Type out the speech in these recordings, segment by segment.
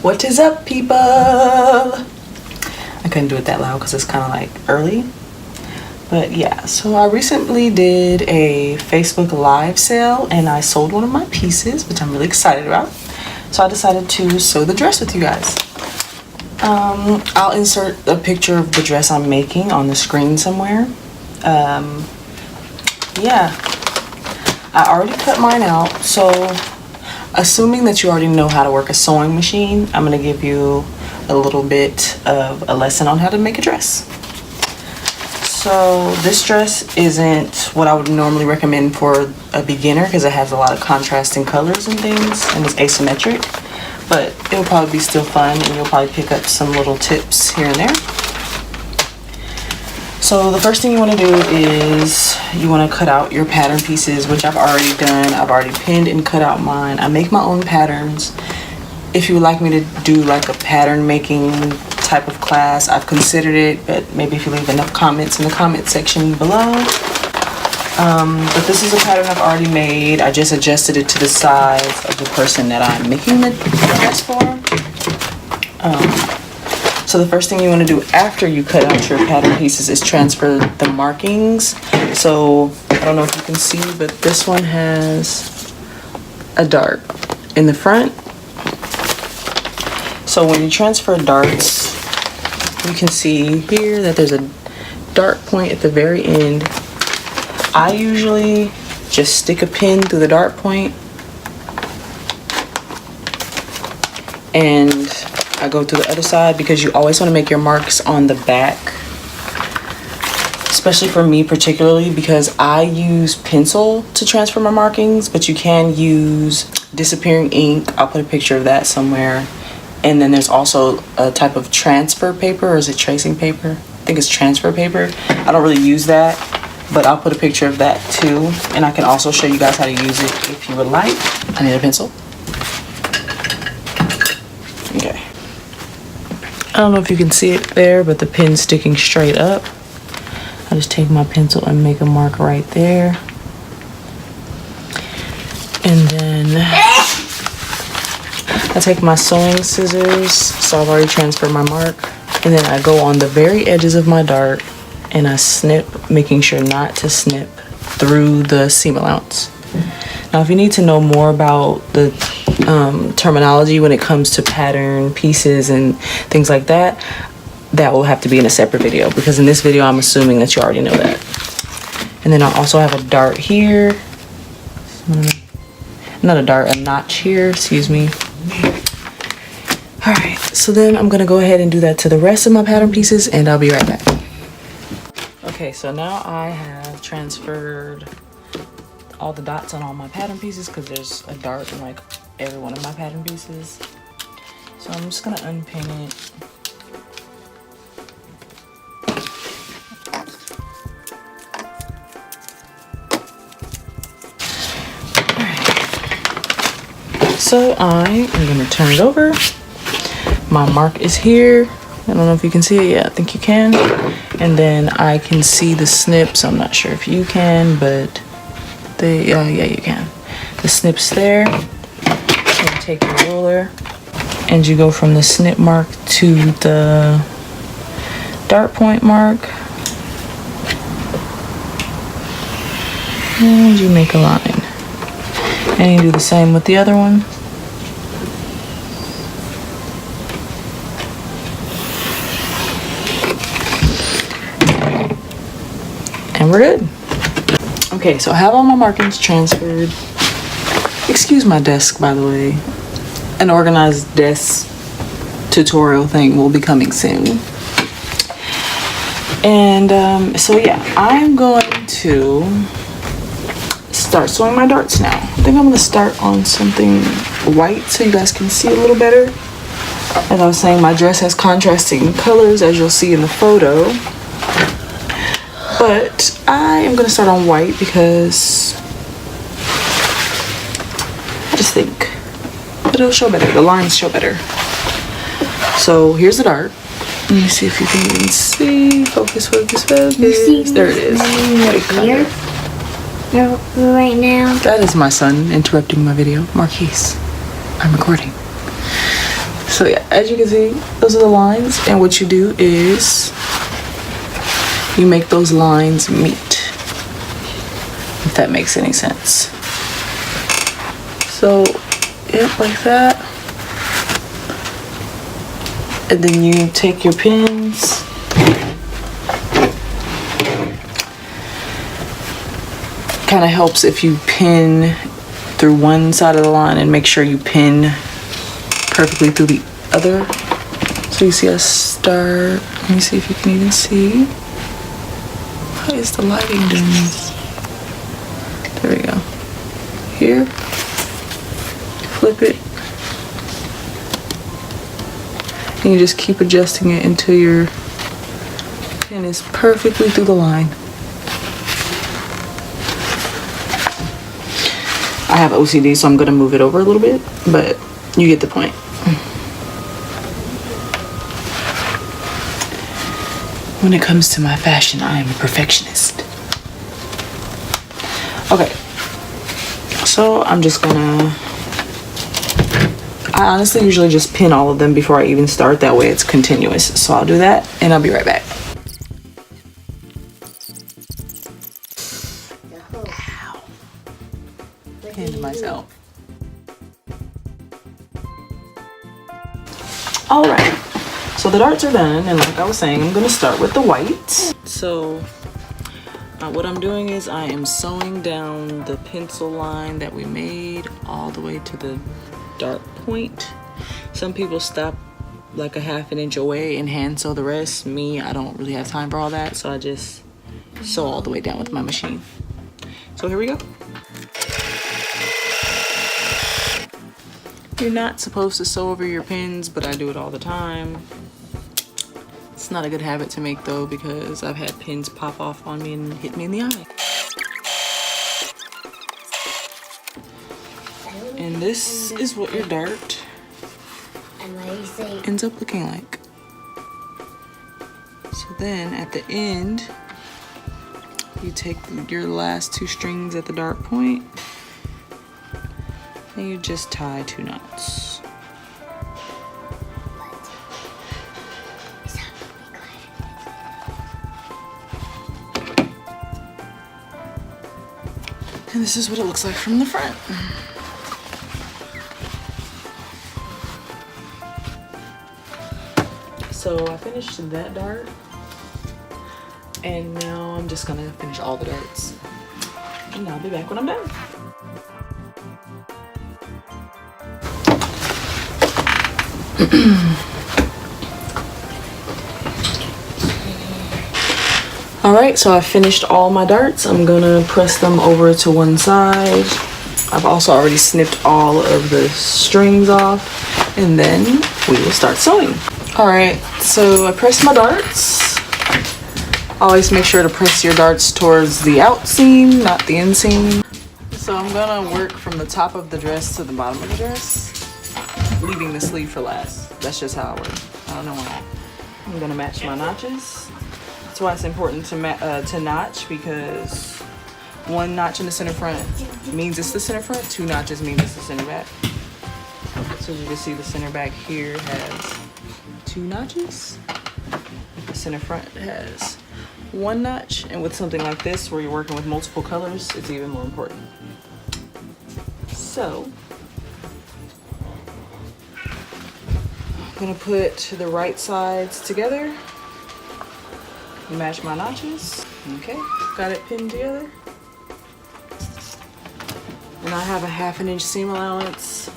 What is up, people? I couldn't do it that loud because it's kind of like early. But yeah, so I recently did a Facebook Live sale and I sold one of my pieces, which I'm really excited about. So I decided to sew the dress with you guys. I'll insert a picture of the dress I'm making on the screen somewhere. Yeah, I already cut mine out. So assuming that you already know how to work a sewing machine, I'm gonna give you a little bit of a lesson on how to make a dress. So this dress isn't what I would normally recommend for a beginner because it has a lot of contrasting colors and things and it's asymmetric, but it'll probably be still fun and you'll probably pick up some little tips here and there. So the first thing you want to do is you want to cut out your pattern pieces, which I've already done. I've already pinned and cut out mine. I make my own patterns. If you would like me to do like a pattern making type of class, I've considered it, but maybe if you leave enough comments in the comment section below. But this is a pattern I've already made. I just adjusted it to the size of the person that I'm making the dress for. So the first thing you want to do after you cut out your pattern pieces is transfer the markings. So I don't know if you can see, but this one has a dart in the front. So when you transfer darts, you can see here that there's a dart point at the very end. I usually just stick a pin through the dart point and I go to the other side because you always want to make your marks on the back, especially for me particularly because I use pencil to transfer my markings, but you can use disappearing ink. I'll put a picture of that somewhere. And then there's also a type of transfer paper, or is it tracing paper? I think it's transfer paper. I don't really use that, but I'll put a picture of that too. And I can also show you guys how to use it if you would like. I need a pencil. Okay. I don't know if you can see it there, but the pin's sticking straight up. I just take my pencil and make a mark right there. And then I take my sewing scissors, so I've already transferred my mark, and then I go on the very edges of my dart and I snip, making sure not to snip through the seam allowance. Now if you need to know more about the terminology when it comes to pattern pieces and things like that, that will have to be in a separate video because in this video I'm assuming that you already know that. And then I also have a dart here, not a dart, a notch here, excuse me. Alright, so then I'm gonna go ahead and do that to the rest of my pattern pieces and I'll be right back. Okay, so now I have transferred all the dots on all my pattern pieces because there's a dart in like every one of my pattern pieces. So I'm just gonna unpin it. So I am going to turn it over. My mark is here. I don't know if you can see it. Yeah, I think you can. And then I can see the snips. I'm not sure if you can, but yeah, you can. The snips there. So you take your ruler and you go from the snip mark to the dart point mark. And you make a line. And you do the same with the other one. And we're good. Okay, so I have all my markings transferred. Excuse my desk, by the way. An organized desk tutorial thing will be coming soon. And so yeah, I'm going to start sewing my darts now. I think I'm going to start on something white so you guys can see a little better. As I was saying, my dress has contrasting colors as you'll see in the photo. But I am going to start on white because I just think it'll show better. The lines show better. So here's the dart. Let me see if you can even see. Focus, focus, focus. There it is. Here? No, right now. That is my son interrupting my video. Marquise, I'm recording. So yeah, as you can see, those are the lines, and what you do is you make those lines meet, if that makes any sense. So yeah, like that. And then you take your pins, kind of helps if you pin through one side of the line and make sure you pin perfectly through the other. So you see us start, let me see if you can even see. How is the lighting doing this? There we go. Here, flip it. And you just keep adjusting it until your pin is perfectly through the line. I have OCD, so I'm gonna move it over a little bit, but you get the point. When it comes to my fashion, I am a perfectionist. Okay, so I'm just gonna, I honestly usually just pin all of them before I even start, that way it's continuous. So I'll do that and I'll be right back. Ow. Pinned myself. All right, so the darts are done, and like I was saying, I'm gonna start with the white. So what I'm doing is I am sewing down the pencil line that we made all the way to the dart point. Some people stop like a half an inch away and hand sew the rest. Me, I don't really have time for all that, so I just sew all the way down with my machine. So here we go. You're not supposed to sew over your pins, but I do it all the time. It's not a good habit to make though, because I've had pins pop off on me and hit me in the eye. And this is what your dart ends up looking like. So then at the end, you take your last two strings at the dart point and you just tie 2 knots. And this is what it looks like from the front. So I finished that dart, and now I'm just gonna finish all the darts, and I'll be back when I'm done. All right, so I finished all my darts. I'm gonna press them over to one side. I've also already snipped all of the strings off, and then we will start sewing. All right, so I pressed my darts. Always make sure to press your darts towards the out seam, not the inseam. So I'm gonna work from the top of the dress to the bottom of the dress, leaving the sleeve for last. That's just how I work. I don't know why. I'm gonna match my notches. That's why it's important to notch, because 1 notch in the center front means it's the center front, 2 notches means it's the center back. So as you can see, the center back here has 2 notches. The center front has 1 notch, and with something like this where you're working with multiple colors, it's even more important. So I'm gonna put the right sides together, match my notches. Okay, got it pinned together. And I have a 1/2 inch seam allowance.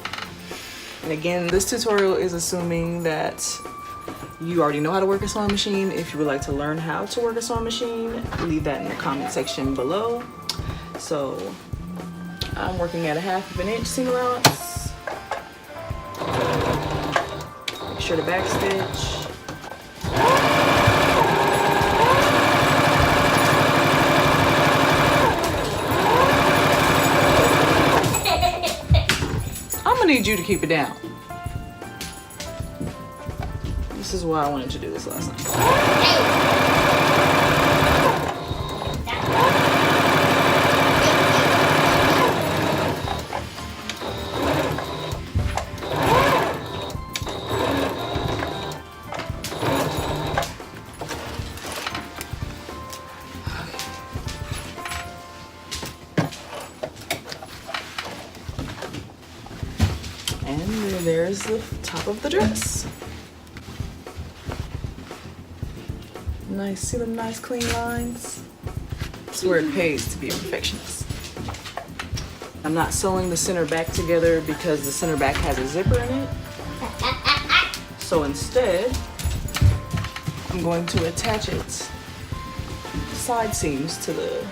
And again, this tutorial is assuming that you already know how to work a sewing machine. If you would like to learn how to work a sewing machine, leave that in the comment section below. So I'm working at a 1/2 inch seam allowance. Make sure to back stitch. I'm gonna need you to keep it down. This is why I wanted to do this last night. And there's the top of the dress. Nice, see them nice clean lines? It's where it pays to be a perfectionist. I'm not sewing the center back together because the center back has a zipper in it. So instead, I'm going to attach its side seams to the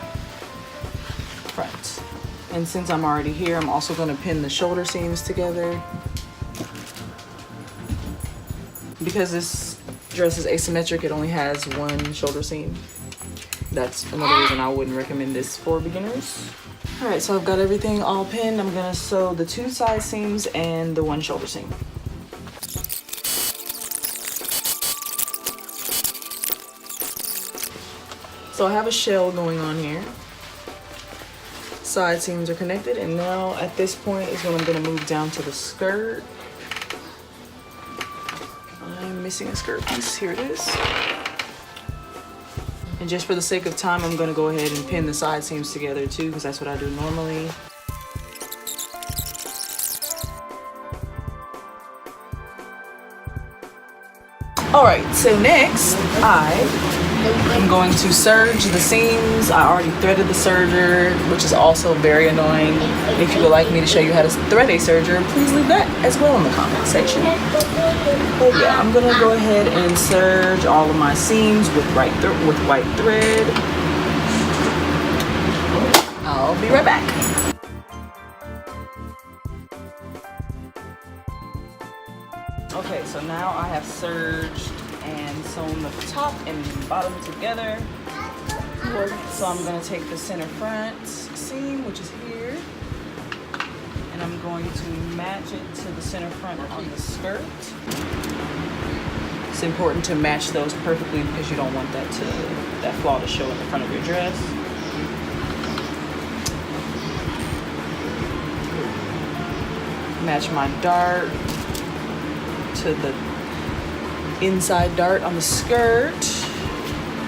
front. And since I'm already here, I'm also going to pin the shoulder seams together. Because this dress is asymmetric, it only has one shoulder seam. That's another reason I wouldn't recommend this for beginners. All right, so I've got everything all pinned. I'm gonna sew the 2 side seams and the 1 shoulder seam. So I have a shell going on here. Side seams are connected, and now at this point is when I'm gonna move down to the skirt. I'm missing a skirt piece, here it is. And just for the sake of time, I'm gonna go ahead and pin the side seams together too, because that's what I do normally. All right, so next I'm going to serge the seams. I already threaded the serger, which is also very annoying. If you would like me to show you how to thread a serger, please leave that as well in the comment section. But yeah, I'm gonna go ahead and serge all of my seams with white thread. I'll be right back. Okay, so now I have serged and sewn the top and bottom together. So I'm going to take the center front seam, which is here, and I'm going to match it to the center front on the skirt. It's important to match those perfectly because you don't want that flaw to show in the front of your dress. Match my dart to the inside dart on the skirt.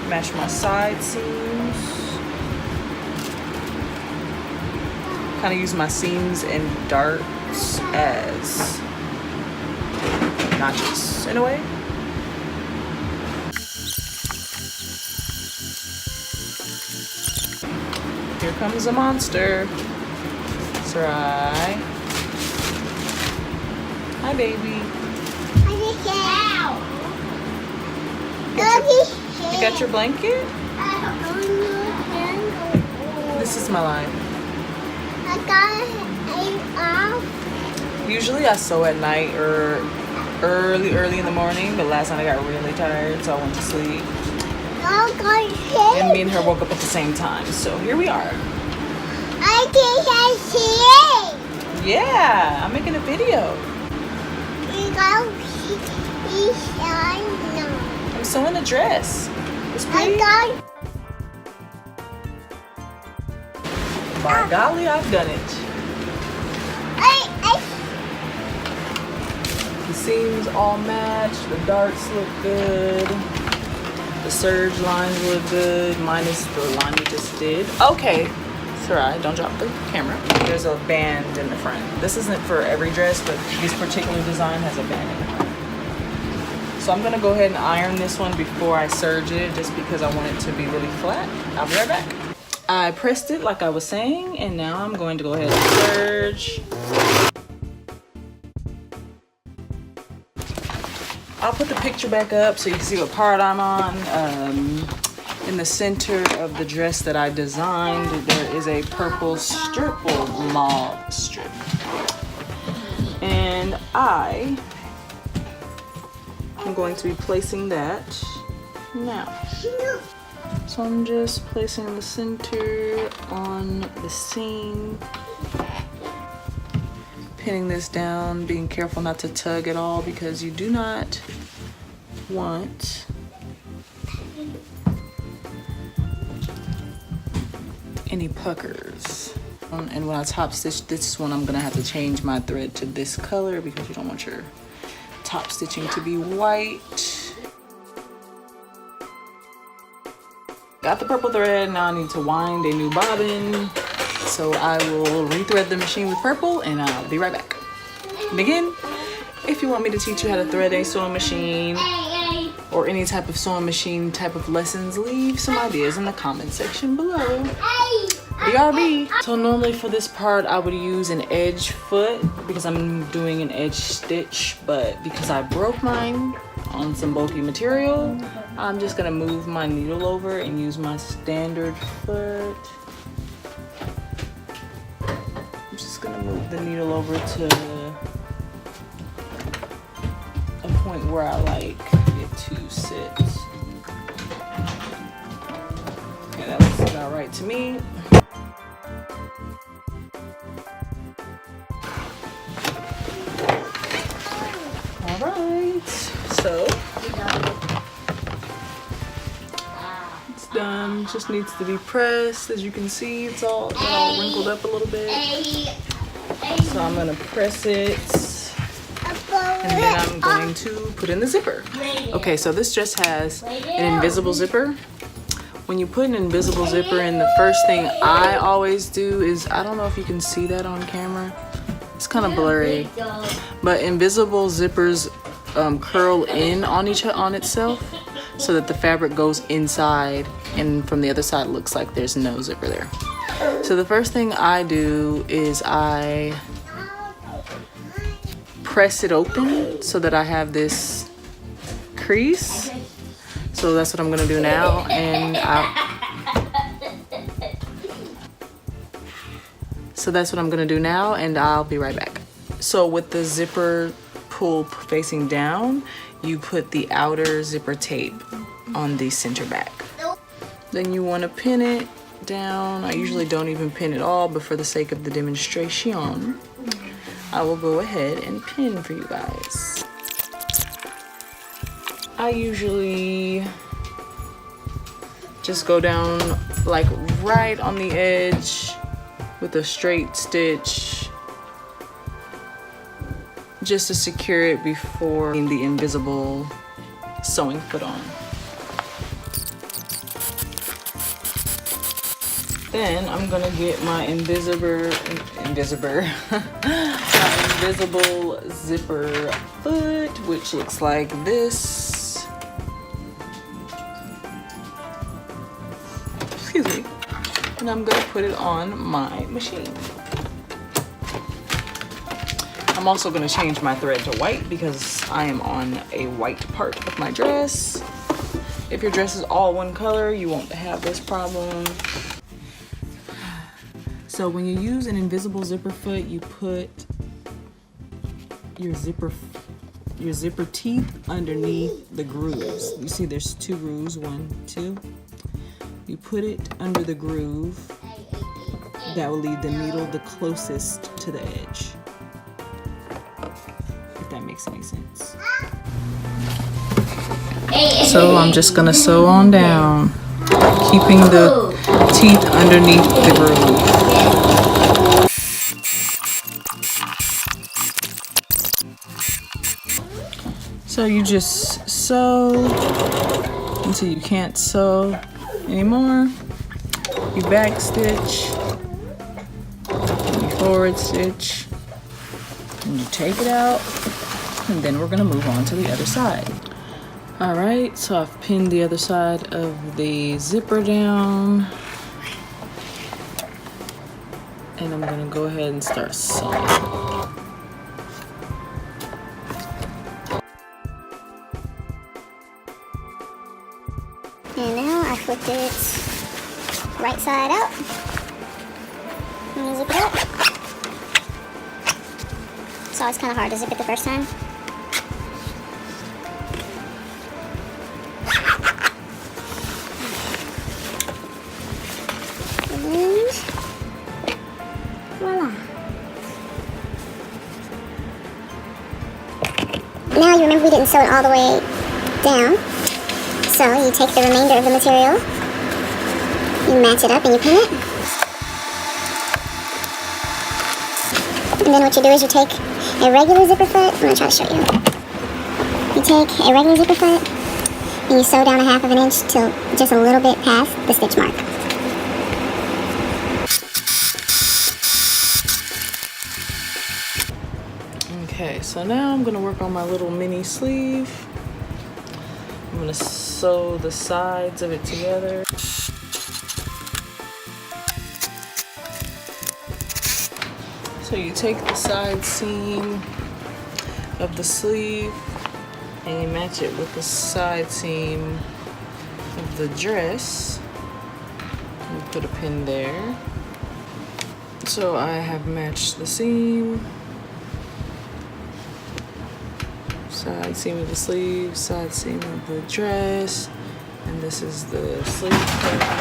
Match my side seams. Kind of use my seams and darts as notches in a way. Here comes a monster. That's right. Hi, baby. You got your blanket? This is my line. Usually I sew at night or early in the morning, but last night I got really tired, so I went to sleep. And me and her woke up at the same time, so here we are. Yeah, I'm making a video. I'm sewing a dress. It's pretty. By golly, I've done it. The seams all match. The darts look good. The serge lines look good, minus the line we just did. Okay, Sarai, don't drop the camera. There's a band in the front. This isn't for every dress, but this particular design has a band in the front. So I'm gonna go ahead and iron this one before I serge it, just because I want it to be really flat. I'll be right back. I pressed it like I was saying, and now I'm going to go ahead and serge. I'll put the picture back up so you can see what part I'm on. In the center of the dress that I designed, there is a purple strip or mauve strip. And I'm going to be placing that now. So I'm just placing the center on the seam, pinning this down, being careful not to tug at all because you do not want any puckers. And when I top stitch this one, I'm gonna have to change my thread to this color because you don't want your top stitching to be white. Got the purple thread, now I need to wind a new bobbin. So I will rethread the machine with purple and I'll be right back. Begin. if you want me to teach you how to thread a sewing machine or any type of sewing machine type of lessons, leave some ideas in the comment section below. BRB. So normally for this part I would use an edge foot because I'm doing an edge stitch, but because I broke mine on some bulky material, I'm just gonna move my needle over and use my standard foot. I'm just gonna move the needle over to a point where I like it to sit. Okay, that looks about right to me. Alright, so it's done. Just needs to be pressed. As you can see, it's all wrinkled up a little bit. So I'm gonna press it and then I'm going to put in the zipper. Okay, so this dress has an invisible zipper. When you put an invisible zipper in, the first thing I always do is, I don't know if you can see that on camera. It's kind of blurry, but invisible zippers curl in on itself so that the fabric goes inside, and from the other side it looks like there's no zipper there. So the first thing I do is I press it open so that I have this crease. So that's what I'm gonna do now, and I'll be right back. So with the zipper pull facing down, you put the outer zipper tape on the center back. Then you want to pin it down. I usually don't even pin it all, but for the sake of the demonstration, I will go ahead and pin for you guys. I usually just go down like right on the edge with a straight stitch just to secure it before putting the invisible sewing foot on. Then I'm gonna get my invisible zipper foot, which looks like this. Excuse me. And I'm gonna put it on my machine. I'm also gonna change my thread to white because I am on a white part of my dress. If your dress is all one color, you won't have this problem. So when you use an invisible zipper foot, you put your zipper teeth underneath the grooves. You see there's 2 grooves, 1, 2. You put it under the groove that will leave the needle the closest to the edge, if that makes any sense. So I'm just gonna sew on down, keeping the teeth underneath the groove. So you just sew until you can't sew anymore. You back stitch, you forward stitch, and you take it out, and then we're gonna move on to the other side. All right, so I've pinned the other side of the zipper down, and I'm gonna go ahead and start sewing. And now I flipped it right side out. And zip it up. It's always kind of hard to zip it the first time. And voila. Now you remember we didn't sew it all the way down. So you take the remainder of the material, you match it up and you pin it. And then what you do is you take a regular zipper foot. I'm going to try to show you. You take a regular zipper foot and you sew down 1/2 of an inch till just a little bit past the stitch mark. Okay, Okay, so now I'm gonna work on my little mini sleeve. I'm gonna sew the sides of it together. So you take the side seam of the sleeve and you match it with the side seam of the dress. You put a pin there. So I have matched the seam, side seam of the sleeve, side seam of the dress, and this is the sleeve cut.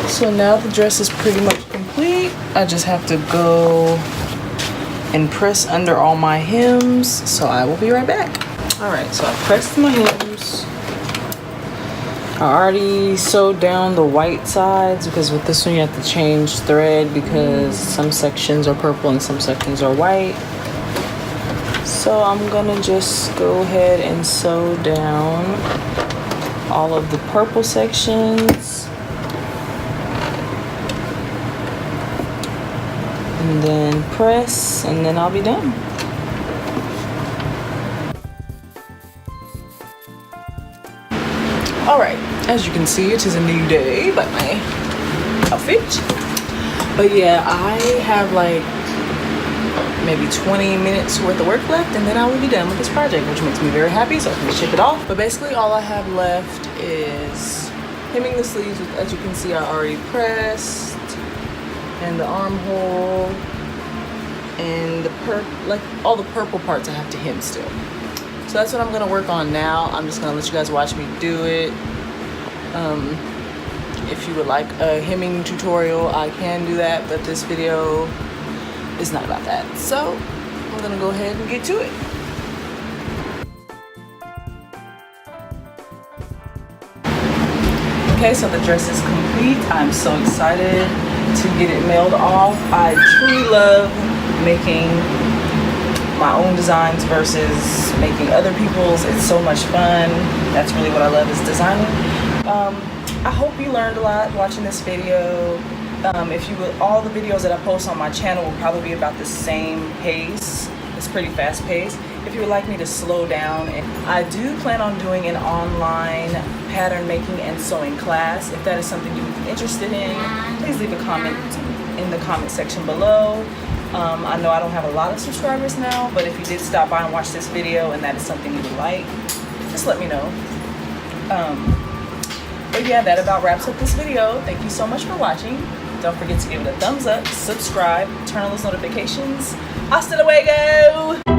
So now the dress is pretty much complete. I just have to go and press under all my hems, so I will be right back. All right, so I pressed my hems. I already sewed down the white sides because with this one you have to change thread because some sections are purple and some sections are white. So I'm gonna just go ahead and sew down all of the purple sections. And then press, and then I'll be done. Alright, as you can see, it is a new day by my outfit. But yeah, I have like maybe 20 minutes worth of work left, and then I will be done with this project, which makes me very happy, so I can ship it off. But basically all I have left is hemming the sleeves, which as you can see I already pressed, and the armhole, and like all the purple parts I have to hem still. So that's what I'm gonna work on now. I'm just gonna let you guys watch me do it. If you would like a hemming tutorial, I can do that, but this video is not about that. So I'm gonna go ahead and get to it. Okay, so the dress is complete. I'm so excited to get it mailed off. I truly love making my own designs versus making other people's. It's so much fun. That's really what I love, is designing. I hope you learned a lot watching this video. If you would, all the videos that I post on my channel will probably be about the same pace. It's pretty fast paced. If you would like me to slow down, and I do plan on doing an online pattern making and sewing class. If that is something you would be interested in, please leave a comment in the comment section below. I know I don't have a lot of subscribers now, but if you did stop by and watch this video and that is something you would like, just let me know. But yeah, that about wraps up this video. Thank you so much for watching. Don't forget to give it a thumbs up, subscribe, turn on those notifications. Hasta luego!